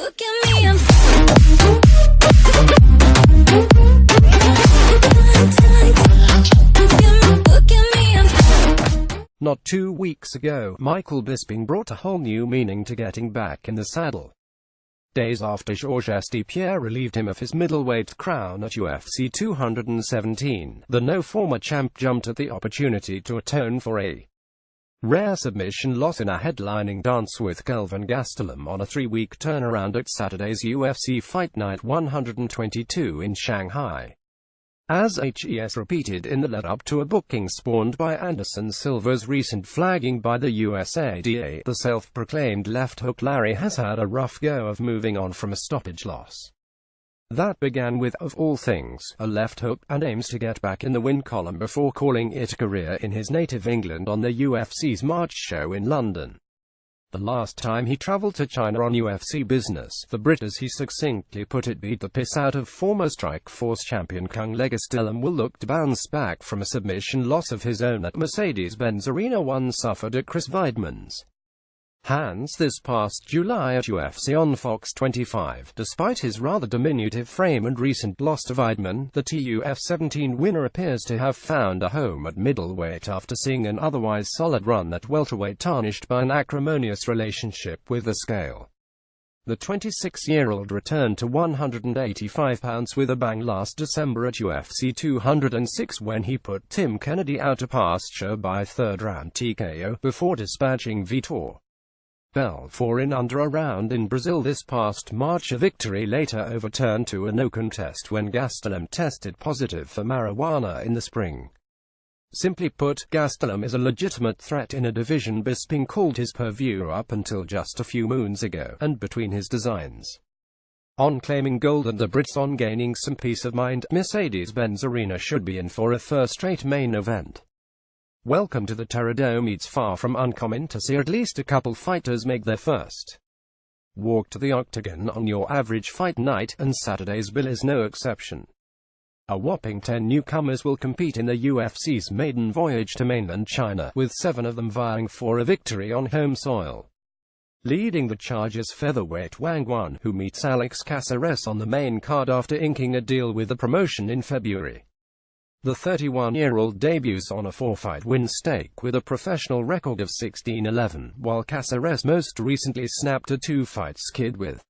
Look at me, I'm Not 2 weeks ago, Michael Bisping brought a whole new meaning to getting back in the saddle. Days after Georges StPierre relieved him of his middleweight crown at UFC 217, the nowformer champ jumped at the opportunity to atone for a rare submission loss in a headlining dance with Kelvin Gastelum on a 3-week turnaround at Saturday's UFC Fight Night 122 in Shanghai. As HES repeated in the lead-up to a booking spawned by Anderson Silva's recent flagging by the USADA, the self-proclaimed left hook Larry has had a rough go of moving on from a stoppage loss that began with, of all things, a left hook, and aims to get back in the win column before calling it a career in his native England on the UFC's March show in London. The last time he travelled to China on UFC business, the Brit, as he succinctly put it, beat the piss out of former Strikeforce champion Kung Gastelum will look to bounce back from a submission loss of his own at Mercedes-Benz Arena one suffered at Chris Weidman's hands this past July at UFC on Fox 25. Despite his rather diminutive frame and recent loss to Weidman, the TUF 17 winner appears to have found a home at middleweight after seeing an otherwise solid run at welterweight tarnished by an acrimonious relationship with the scale. The 26-year-old returned to 185 pounds with a bang last December at UFC 206 when he put Tim Kennedy out of pasture by third-round TKO, before dispatching Vitor Belfort in under a round in Brazil this past March, a victory later overturned to a no contest when Gastelum tested positive for marijuana in the spring. Simply put, Gastelum is a legitimate threat in a division Bisping called his purview up until just a few moons ago, and between his designs on claiming gold and the Brits on gaining some peace of mind, Mercedes-Benz Arena should be in for a first-rate main event. Welcome to the Terradome. It's far from uncommon to see at least a couple fighters make their first walk to the octagon on your average fight night, and Saturday's bill is no exception. A whopping 10 newcomers will compete in the UFC's maiden voyage to mainland China, with 7 of them vying for a victory on home soil. Leading the charge is featherweight Wang Wan, who meets Alex Caceres on the main card after inking a deal with the promotion in February. The 31-year-old debuts on a 4-fight win streak with a professional record of 16-11, while Caceres most recently snapped a 2-fight skid with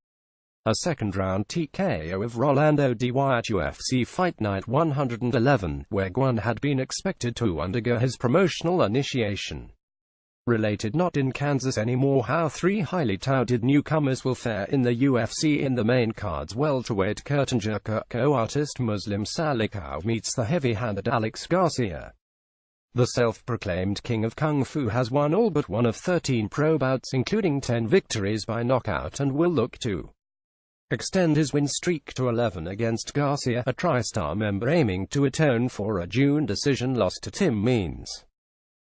a second-round TKO of Rolando Dy at UFC Fight Night 111, where Guan had been expected to undergo his promotional initiation. Related, not in Kansas anymore. How 3 highly touted newcomers will fare in the UFC in the main card's welterweight curtain-jerker, co-artist Muslim Salikov meets the heavy-handed Alex Garcia. The self-proclaimed king of kung fu has won all but one of 13 pro bouts, including 10 victories by knockout, and will look to extend his win streak to 11 against Garcia, a TriStar member aiming to atone for a June decision loss to Tim Means.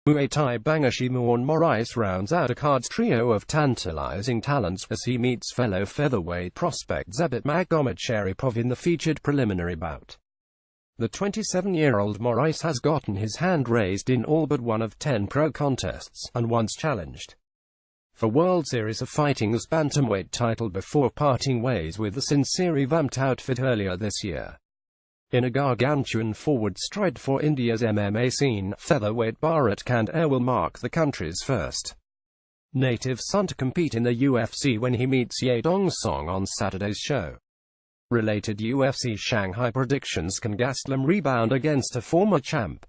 Muay Thai banger Shimon Moraes rounds out a card's trio of tantalizing talents as he meets fellow featherweight prospect Zabit Magomedsharipov in the featured preliminary bout. The 27-year-old Moraes has gotten his hand raised in all but one of 10 pro contests, and once challenged for World Series of Fighting's bantamweight title before parting ways with the sincerely vamped outfit earlier this year. In a gargantuan forward stride for India's MMA scene, featherweight Bharat Kandher will mark the country's first native son to compete in the UFC when he meets Yadong Song on Saturday's show. Related UFC Shanghai predictions: can Gastelum rebound against a former champ?